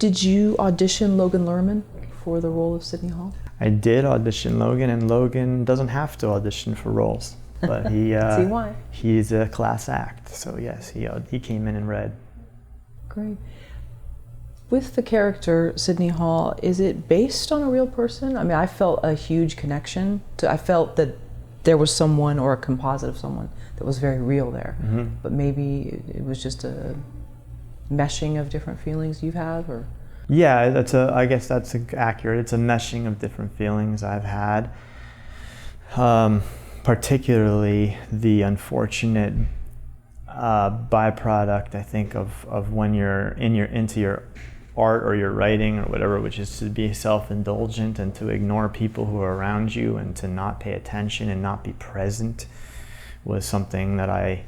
Did you audition Logan Lerman for the role of Sidney Hall? I did audition Logan, and Logan doesn't have to audition for roles, but he See why? he's a class act. So yes, he came in and read. Great. With the character Sidney Hall, is it based on a real person? I mean, I felt a huge connection I felt that there was someone, or a composite of someone, that was very real there. Mm-hmm. But maybe it was just a meshing of different feelings you have, or? Yeah, I guess that's accurate. It's a meshing of different feelings I've had. Particularly the unfortunate byproduct, I think, of when you're into your art or your writing or whatever, which is to be self-indulgent and to ignore people who are around you and to not pay attention and not be present, was something that I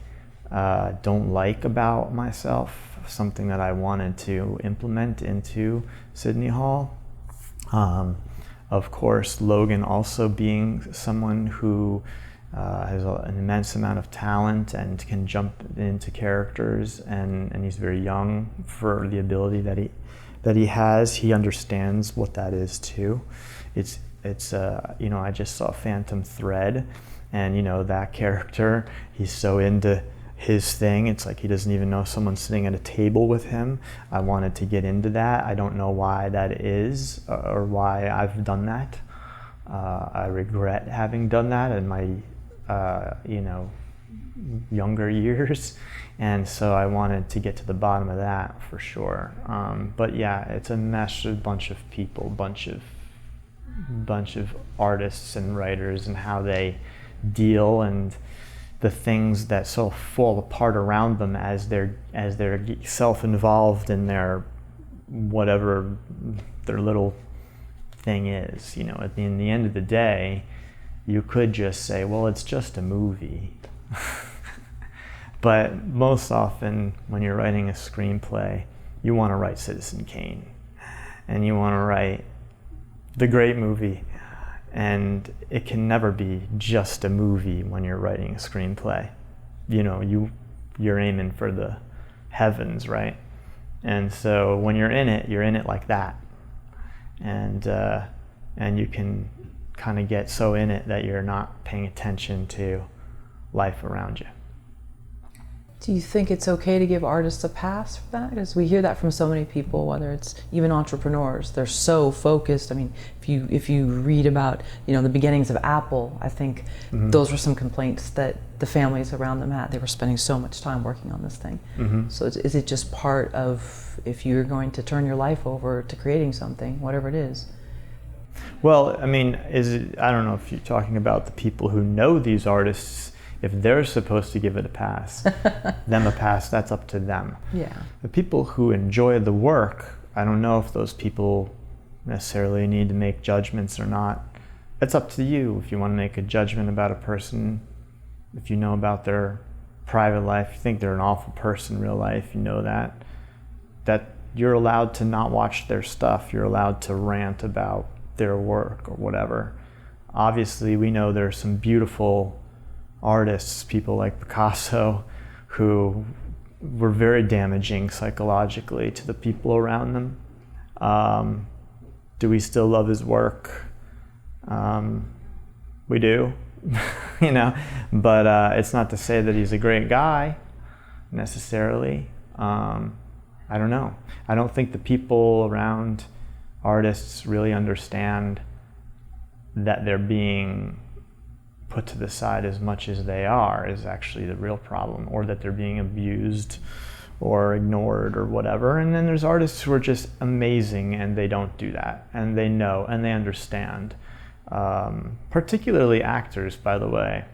don't like about myself, something that I wanted to implement into Sidney Hall. Of course, Logan also being someone who has an immense amount of talent and can jump into characters, and he's very young for the ability that he has. He understands what that is too. It's I just saw Phantom Thread, and that character, he's so into his thing, it's like he doesn't even know someone's sitting at a table with him. I wanted to get into that. I don't know why that is, or why I've done that. I regret having done that in my younger years, and so I wanted to get to the bottom of that for sure. But yeah, it's a mesh of a bunch of people, bunch of artists and writers, and how they deal, and the things that so fall apart around them as they're self-involved in their whatever their little thing is. At the end of the day, you could just say, well, it's just a movie. But most often when you're writing a screenplay, you want to write Citizen Kane, and you want to write the great movie. And it can never be just a movie when you're writing a screenplay. You're aiming for the heavens, right? And so when you're in it like that. And you can kind of get so in it that you're not paying attention to life around you. Do you think it's okay to give artists a pass for that? Because we hear that from so many people, whether it's even entrepreneurs. They're so focused. I mean, if you read about the beginnings of Apple, I think those were some complaints that the families around them had. They were spending so much time working on this thing. Mm-hmm. So is it just part of, if you're going to turn your life over to creating something, whatever it is? Well, I mean, I don't know if you're talking about the people who know these artists. If they're supposed to give it a pass, that's up to them. Yeah. The people who enjoy the work, I don't know if those people necessarily need to make judgments or not. It's up to you if you want to make a judgment about a person, if you know about their private life, you think they're an awful person in real life, that you're allowed to not watch their stuff, you're allowed to rant about their work or whatever. Obviously, we know there's some beautiful artists, people like Picasso, who were very damaging psychologically to the people around them. Do we still love his work? We do, but it's not to say that he's a great guy necessarily. I don't know. I don't think the people around artists really understand that they're being put to the side as much as they are is actually the real problem, or that they're being abused or ignored or whatever. And then there's artists who are just amazing and they don't do that, and they know and they understand. Particularly actors, by the way,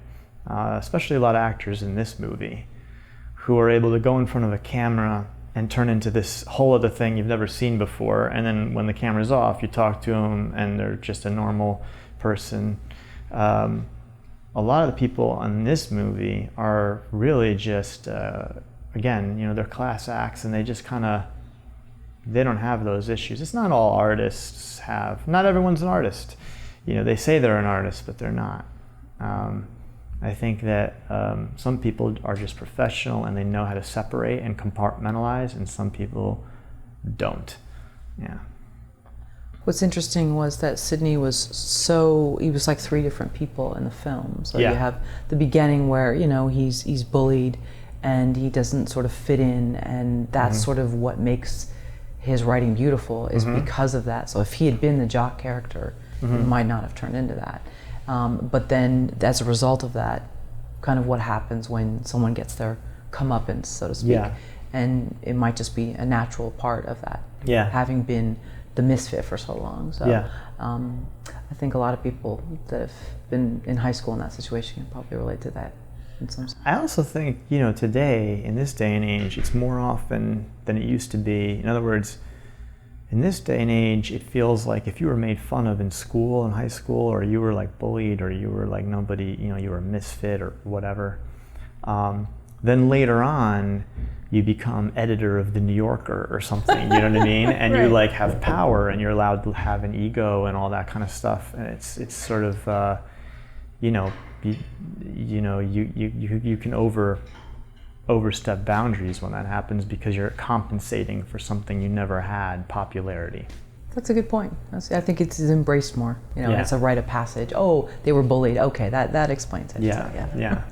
especially a lot of actors in this movie who are able to go in front of a camera and turn into this whole other thing you've never seen before, and then when the camera's off, you talk to them and they're just a normal person. A lot of the people in this movie are really just, again, they're class acts, and they just they don't have those issues. It's not all artists have. Not everyone's an artist. They say they're an artist, but they're not. I think that some people are just professional and they know how to separate and compartmentalize, and some people don't. Yeah. What's interesting was that Sidney he was like three different people in the film. So Yeah. you have the beginning where, you know, he's bullied and he doesn't sort of fit in, and that's sort of what makes his writing beautiful, is because of that. So if he had been the jock character, it might not have turned into that. But then as a result of that, kind of what happens when someone gets their comeuppance, so to speak. Yeah. And it might just be a natural part of that, Yeah. having been the misfit for so long. So Yeah. I think a lot of people that have been in high school in that situation can probably relate to that in some sense. I also think, you know, today, in this day and age, it's more often than it used to be. In other words, in this day and age, it feels like if you were made fun of in school, in high school, or you were like bullied, or you were like nobody, you know, you were a misfit or whatever, then later on, you become editor of the New Yorker or something, you know what I mean? And Right. you like have power, and you're allowed to have an ego and all that kind of stuff. And it's sort of, you know, you can overstep boundaries when that happens, because you're compensating for something you never had, popularity. That's a good point. I think it's embraced more. You know, Yeah. it's a rite of passage. Oh, they were bullied. Okay, that explains it. Yeah, So, yeah.